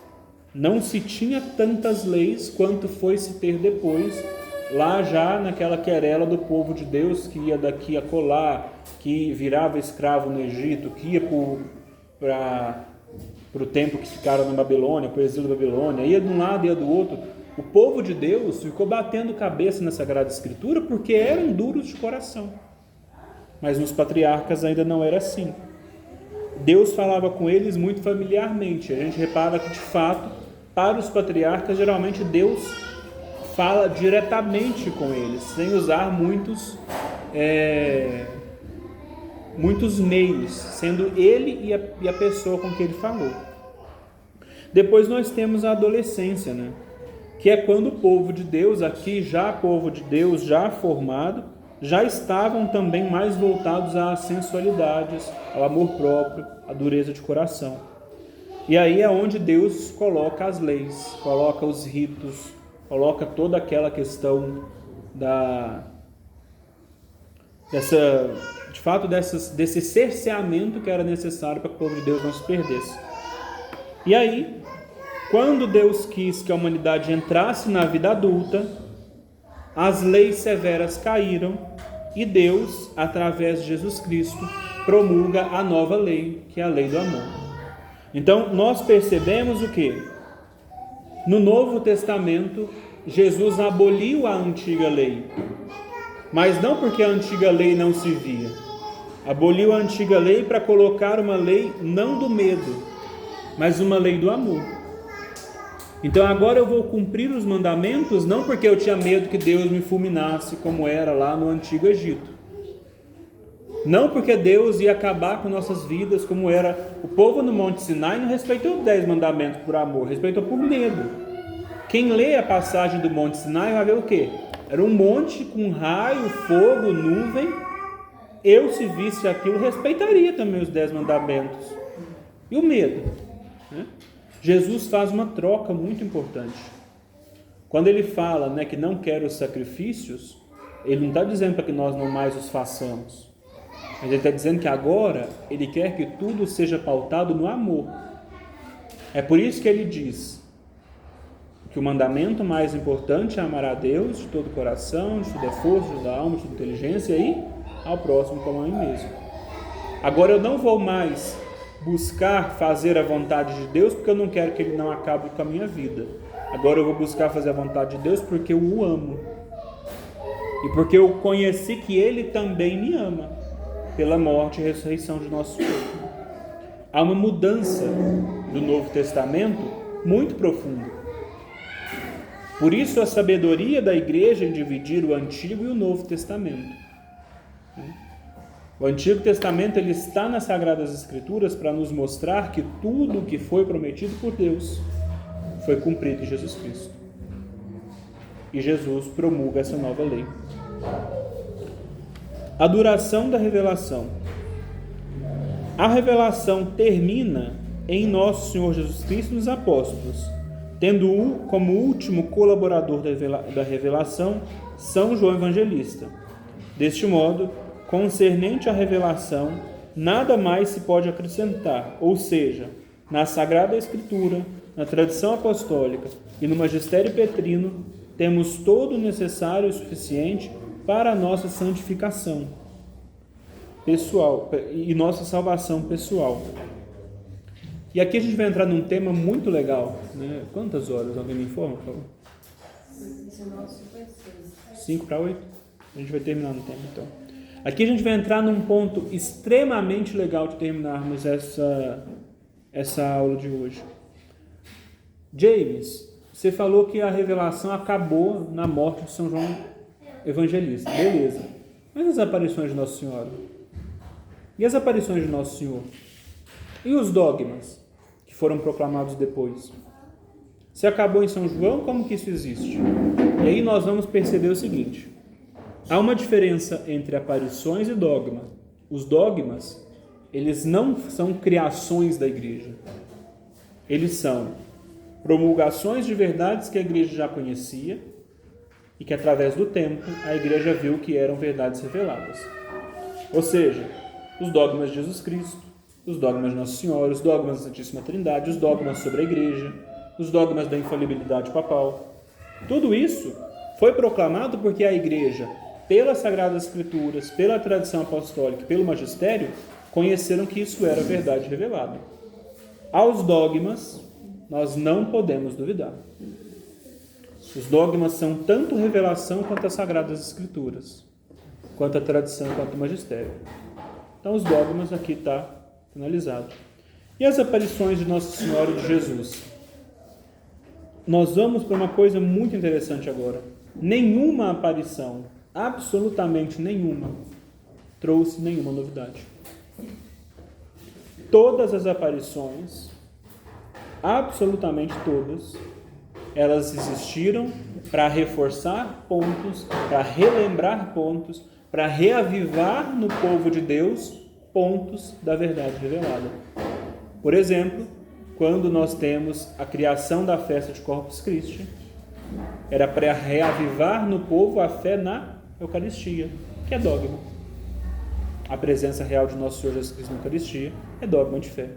[SPEAKER 1] não se tinha tantas leis quanto foi se ter depois, lá já naquela querela do povo de Deus que ia daqui a colar, que virava escravo no Egito, que ia para o tempo que ficaram na Babilônia, para o exílio da Babilônia, ia de um lado, ia do outro. O povo de Deus ficou batendo cabeça na Sagrada Escritura porque eram duros de coração. Mas nos patriarcas ainda não era assim. Deus falava com eles muito familiarmente. A gente repara que, de fato, para os patriarcas, geralmente Deus fala diretamente com eles, sem usar muitos meios, sendo ele e a pessoa com quem ele falou. Depois nós temos a adolescência, né? Que é quando o povo de Deus, aqui já povo de Deus, já formado, já estavam também mais voltados às sensualidades, ao amor próprio, à dureza de coração. E aí é onde Deus coloca as leis, coloca os ritos, coloca toda aquela questão desse cerceamento que era necessário para que o povo de Deus não se perdesse. E aí, quando Deus quis que a humanidade entrasse na vida adulta, as leis severas caíram e Deus, através de Jesus Cristo, promulga a nova lei, que é a lei do amor. Então, nós percebemos o quê? No Novo Testamento, Jesus aboliu a antiga lei, mas não porque a antiga lei não se via. Aboliu a antiga lei para colocar uma lei não do medo, mas uma lei do amor. Então agora eu vou cumprir os mandamentos não porque eu tinha medo que Deus me fulminasse como era lá no Antigo Egito. Não porque Deus ia acabar com nossas vidas como era. O povo no Monte Sinai não respeitou os 10 mandamentos por amor, respeitou por medo. Quem lê a passagem do Monte Sinai vai ver o quê? Era um monte com raio, fogo, nuvem. Eu, se visse aquilo, respeitaria também os 10 mandamentos. E o medo? Né? Jesus faz uma troca muito importante. Quando ele fala, né, que não quer os sacrifícios, ele não está dizendo para que nós não mais os façamos. Mas ele está dizendo que agora ele quer que tudo seja pautado no amor. É por isso que ele diz que o mandamento mais importante é amar a Deus de todo o coração, de toda a força, de toda a alma, de toda a inteligência e ao próximo como a mim mesmo. Agora eu não vou mais buscar fazer a vontade de Deus porque eu não quero que Ele não acabe com a minha vida. Agora eu vou buscar fazer a vontade de Deus porque eu o amo. E porque eu conheci que Ele também me ama, pela morte e ressurreição de nosso Senhor. Há uma mudança do Novo Testamento muito profunda. Por isso a sabedoria da igreja em dividir o Antigo e o Novo Testamento. O Antigo Testamento ele está nas Sagradas Escrituras para nos mostrar que tudo o que foi prometido por Deus foi cumprido em Jesus Cristo. E Jesus promulga essa nova lei. A duração da revelação. A revelação termina em nosso Senhor Jesus Cristo nos apóstolos, tendo-o como último colaborador da revelação São João Evangelista. Deste modo, concernente à revelação, nada mais se pode acrescentar, ou seja, na Sagrada Escritura, na tradição apostólica e no magistério petrino, temos todo o necessário e suficiente para a nossa santificação pessoal e nossa salvação pessoal. E aqui a gente vai entrar num tema muito legal, né? Quantas horas? Alguém me informa, por favor? 5 para 8? A gente vai terminar no tempo, então. Aqui a gente vai entrar num ponto extremamente legal de terminarmos essa aula de hoje. James, você falou que a revelação acabou na morte de São João Evangelista. Beleza. Mas as aparições de Nossa Senhora? E as aparições de Nosso Senhor? E os dogmas que foram proclamados depois? Se acabou em São João, como que isso existe? E aí nós vamos perceber o seguinte. Há uma diferença entre aparições e dogma. Os dogmas eles não são criações da igreja. Eles são promulgações de verdades que a igreja já conhecia e que, através do tempo, a igreja viu que eram verdades reveladas. Ou seja, os dogmas de Jesus Cristo, os dogmas de Nossa Senhora, os dogmas da Santíssima Trindade, os dogmas sobre a igreja, os dogmas da infalibilidade papal. Tudo isso foi proclamado porque a igreja, pelas Sagradas Escrituras, pela tradição apostólica, pelo magistério, conheceram que isso era verdade revelada. Aos dogmas, nós não podemos duvidar. Os dogmas são tanto revelação quanto as Sagradas Escrituras, quanto a tradição, quanto o magistério. Então, os dogmas aqui está finalizado. E as aparições de Nossa Senhora e de Jesus? Nós vamos para uma coisa muito interessante agora. Nenhuma aparição, absolutamente nenhuma, trouxe nenhuma novidade. Todas as aparições, absolutamente todas, elas existiram para reforçar pontos, para relembrar pontos, para reavivar no povo de Deus pontos da verdade revelada. Por exemplo, quando nós temos a criação da festa de Corpus Christi, era para reavivar no povo a fé na Eucaristia, que é dogma. A presença real de Nosso Senhor Jesus Cristo na Eucaristia é dogma de fé.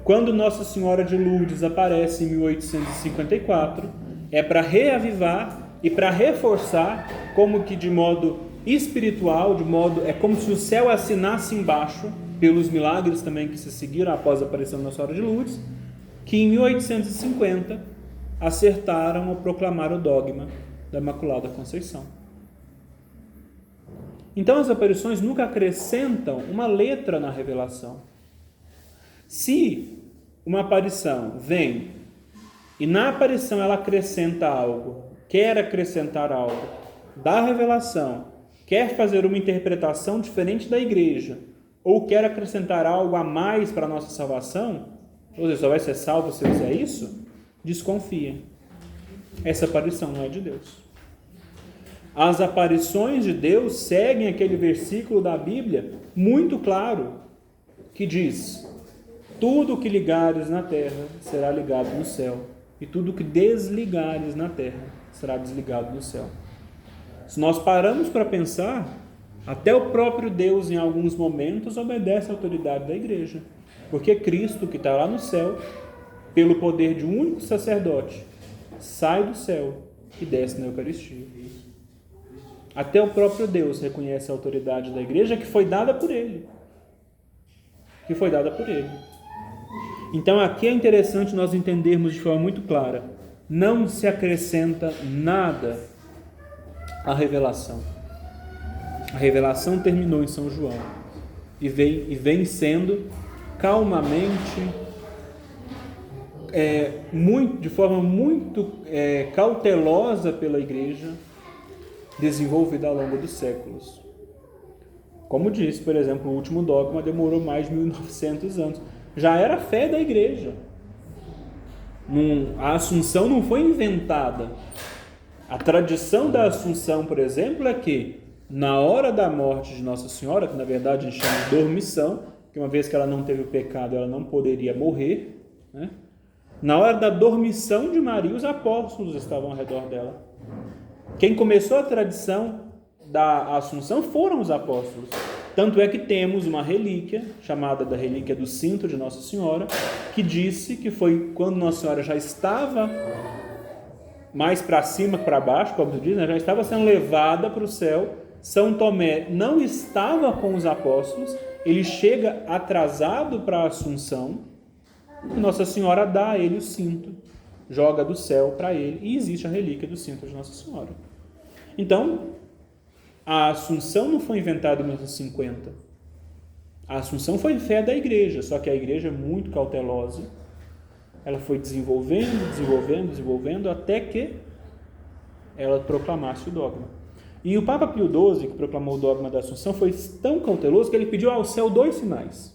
[SPEAKER 1] Quando Nossa Senhora de Lourdes aparece em 1854, é para reavivar e para reforçar, como que de modo espiritual, é como se o céu assinasse embaixo, pelos milagres também que se seguiram após a aparição de Nossa Senhora de Lourdes, que em 1850 acertaram a proclamar o dogma da Imaculada Conceição. Então as aparições nunca acrescentam uma letra na revelação. Se uma aparição vem e na aparição ela acrescenta algo, quer acrescentar algo da revelação, quer fazer uma interpretação diferente da igreja, ou quer acrescentar algo a mais para a nossa salvação, ou seja, só vai ser salvo se fizer isso, desconfiem. Essa aparição não é de Deus. As aparições de Deus seguem aquele versículo da Bíblia muito claro, que diz: tudo o que ligares na terra será ligado no céu, e tudo o que desligares na terra será desligado no céu. Se nós paramos para pensar, até o próprio Deus, em alguns momentos, obedece à autoridade da igreja. Porque Cristo, que está lá no céu, pelo poder de um único sacerdote, sai do céu e desce na Eucaristia. Até o próprio Deus reconhece a autoridade da igreja que foi dada por Ele. Então aqui é interessante nós entendermos de forma muito clara: não se acrescenta nada à revelação. A revelação terminou em São João e vem sendo calmamente, de forma muito cautelosa pela igreja, desenvolvida ao longo dos séculos. Como disse, por exemplo, o último dogma demorou mais de 1900 anos. Já era a fé da igreja. A Assunção não foi inventada. A tradição da Assunção, por exemplo, é que na hora da morte de Nossa Senhora, que na verdade a gente chama de dormição, que uma vez que ela não teve o pecado, ela não poderia morrer, né? Na hora da dormição de Maria, os apóstolos estavam ao redor dela. Quem começou a tradição da Assunção foram os apóstolos. Tanto é que temos uma relíquia, chamada da relíquia do cinto de Nossa Senhora, que disse que foi quando Nossa Senhora já estava mais para cima que para baixo, como se diz, né? Já estava sendo levada para o céu. São Tomé não estava com os apóstolos, ele chega atrasado para a Assunção, e Nossa Senhora dá a ele o cinto, joga do céu para ele, e existe a relíquia do cinto de Nossa Senhora. Então, a Assunção não foi inventada em 1950. A Assunção foi fé da igreja, só que a igreja é muito cautelosa. Ela foi desenvolvendo, até que ela proclamasse o dogma. E o Papa Pio XII, que proclamou o dogma da Assunção, foi tão cauteloso que ele pediu ao céu 2 sinais.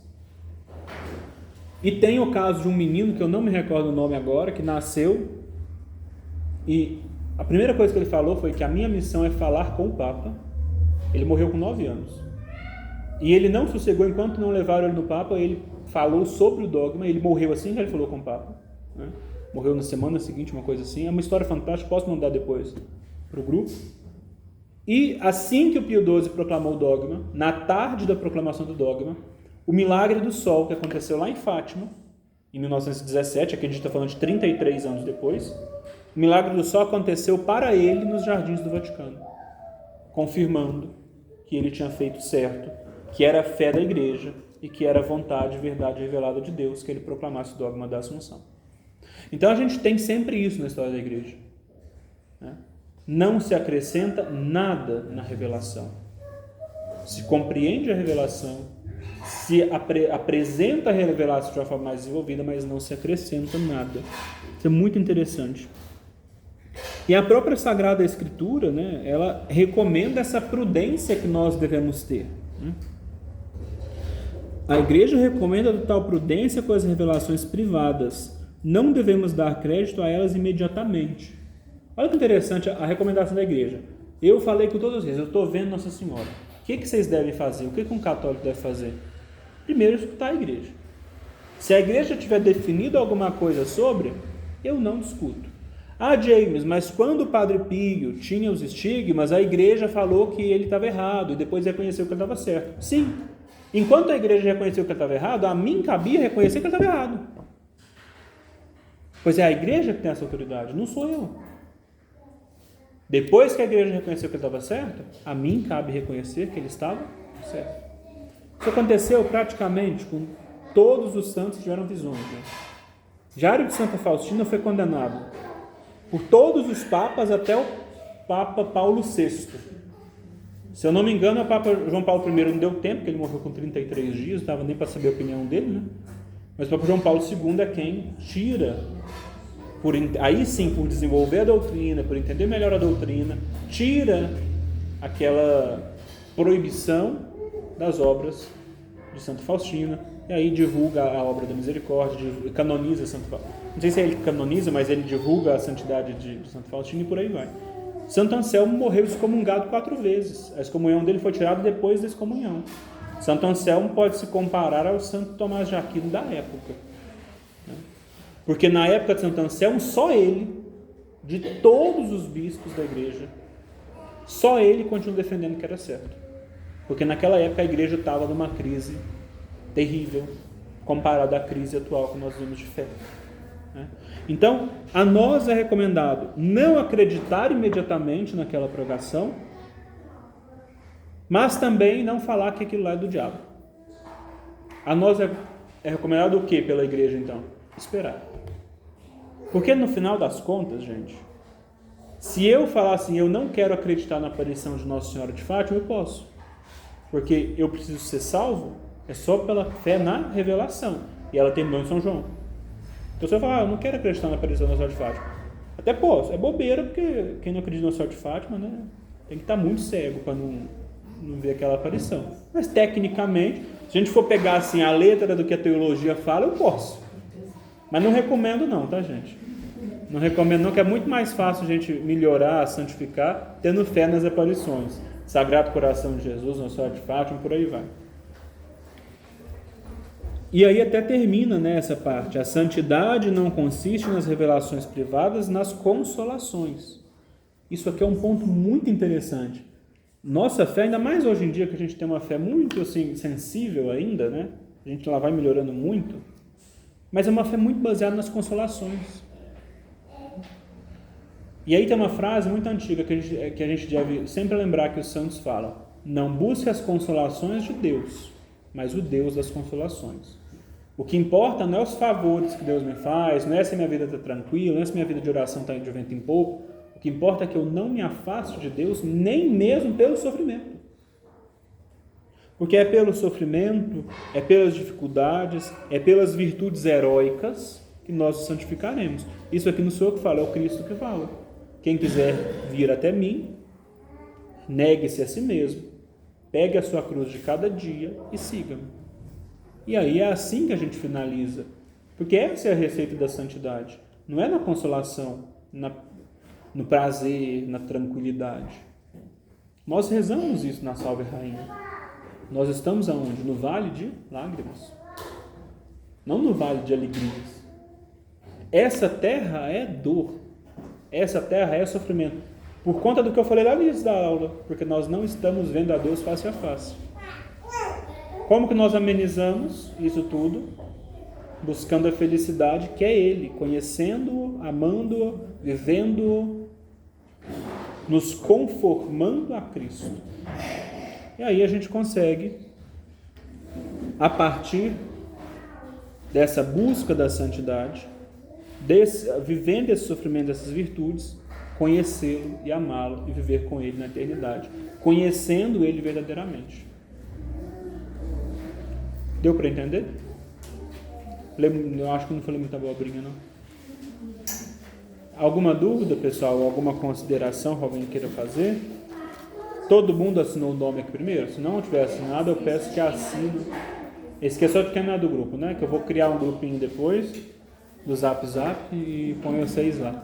[SPEAKER 1] E tem o caso de um menino, que eu não me recordo o nome agora, que nasceu, e a primeira coisa que ele falou foi que a minha missão é falar com o Papa. Ele morreu com 9 anos. E ele não sossegou enquanto não levaram ele no Papa. Ele falou sobre o dogma. Ele morreu assim que ele falou com o Papa, né? Morreu na semana seguinte, uma coisa assim. É uma história fantástica, posso mandar depois para o grupo. E assim que o Pio XII proclamou o dogma, na tarde da proclamação do dogma, o milagre do sol que aconteceu lá em Fátima, em 1917, aqui a gente está falando de 33 anos depois, o milagre do sol aconteceu para ele nos jardins do Vaticano, confirmando que ele tinha feito certo, que era a fé da igreja e que era a vontade e verdade revelada de Deus que ele proclamasse o dogma da Assunção. Então a gente tem sempre isso na história da igreja, né? Não se acrescenta nada na revelação. Se compreende a revelação, se apresenta a revelação de uma forma mais desenvolvida, mas não se acrescenta nada. Isso é muito interessante. E a própria Sagrada Escritura, né, ela recomenda essa prudência que nós devemos ter, né? A igreja recomenda tal prudência com as revelações privadas. Não devemos dar crédito a elas imediatamente. Olha que interessante a recomendação da igreja. Eu falei com todos eles, eu estou vendo Nossa Senhora. O que vocês devem fazer? O que um católico deve fazer? Primeiro, escutar a igreja. Se a igreja tiver definido alguma coisa sobre, eu não discuto. Ah, James, mas quando o Padre Pio tinha os estigmas, a igreja falou que ele estava errado e depois reconheceu que ele estava certo. Sim. Enquanto a igreja reconheceu que ele estava errado, a mim cabia reconhecer que ele estava errado. Pois é a igreja que tem essa autoridade, não sou eu. Depois que a igreja reconheceu que ele estava certo, a mim cabe reconhecer que ele estava certo. Isso aconteceu praticamente com todos os santos que tiveram visões, né? Jário de Santa Faustina foi condenado por todos os papas até o Papa Paulo VI. Se eu não me engano, o Papa João Paulo I não deu tempo, porque ele morreu com 33 dias, não estava nem para saber a opinião dele, né? Mas o Papa João Paulo II é quem tira, aí sim, por desenvolver a doutrina, por entender melhor a doutrina, tira aquela proibição das obras de Santo Faustina, e aí divulga a obra da misericórdia, canoniza Santo Faustina. Não sei se ele canoniza, mas ele divulga a santidade de Santo Faustina e por aí vai. Santo Anselmo morreu excomungado 4 vezes. A excomunhão dele foi tirada depois da excomunhão. Santo Anselmo pode se comparar ao Santo Tomás de Aquino da época. Porque na época de Santo Anselmo, só ele, de todos os bispos da igreja, só ele continuou defendendo que era certo. Porque naquela época a igreja estava numa crise terrível, comparada à crise atual que nós vemos de fé. Então, a nós é recomendado não acreditar imediatamente naquela pregação, mas também não falar que aquilo lá é do diabo. A nós é recomendado o que pela igreja, então? Esperar. Porque no final das contas, gente, se eu falar assim, eu não quero acreditar na aparição de Nossa Senhora de Fátima, eu posso. Porque eu preciso ser salvo, é só pela fé na revelação. E ela terminou em São João. Então você vai falar, eu não quero acreditar na aparição da Nossa Senhora de Fátima. Até posso, é bobeira, porque quem não acredita na Nossa Senhora de Fátima, né, tem que estar muito cego para não ver aquela aparição. Mas tecnicamente, se a gente for pegar assim, a letra do que a teologia fala, eu posso. Mas não recomendo não, tá, gente? Não recomendo não, que é muito mais fácil a gente melhorar, santificar, tendo fé nas aparições. Sagrado Coração de Jesus, Nossa Senhora de Fátima, por aí vai. E aí até termina, né, essa parte. A santidade não consiste nas revelações privadas, nas consolações. Isso aqui é um ponto muito interessante. Nossa fé, ainda mais hoje em dia que a gente tem uma fé muito assim, sensível ainda, né? A gente lá vai melhorando muito. Mas é uma fé muito baseada nas consolações. E aí tem uma frase muito antiga que a gente deve sempre lembrar que os santos falam: não busque as consolações de Deus, mas o Deus das consolações. O que importa não é os favores que Deus me faz, não é se minha vida está tranquila, não é se minha vida de oração está de vento em pouco. O que importa é que eu não me afaste de Deus, nem mesmo pelo sofrimento. Porque é pelo sofrimento, é pelas dificuldades, é pelas virtudes heróicas que nós nos santificaremos. Isso aqui não sou eu que falo, é o Cristo que fala. Quem quiser vir até mim, negue-se a si mesmo, pegue a sua cruz de cada dia e siga-me. E aí é assim que a gente finaliza. Porque essa é a receita da santidade. Não é na consolação, no prazer, na tranquilidade. Nós rezamos isso na Salve Rainha. Nós estamos aonde? No vale de lágrimas. Não no vale de alegrias. Essa terra é dor. Essa terra é sofrimento. Por conta do que eu falei lá no início da aula. Porque nós não estamos vendo a Deus face a face. Como que nós amenizamos isso tudo? Buscando a felicidade que é Ele. Conhecendo-o, amando-o, vivendo-o, nos conformando a Cristo. E aí a gente consegue, a partir dessa busca da santidade, vivendo esse sofrimento, dessas virtudes, conhecê-lo e amá-lo e viver com Ele na eternidade, conhecendo Ele verdadeiramente. Deu para entender? Eu acho que não falei muita abobrinha, não. Alguma dúvida, pessoal? Alguma consideração que alguém queira fazer? Todo mundo assinou o nome aqui primeiro? Se não tiver assinado, eu peço que assine. Esse aqui é só de quem não é do grupo, né? Que eu vou criar um grupinho depois do Zap e ponho vocês lá.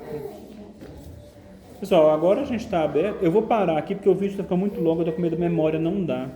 [SPEAKER 1] Pessoal, agora a gente está aberto. Eu vou parar aqui porque o vídeo está ficando muito longo, eu estou com medo da memória não dá.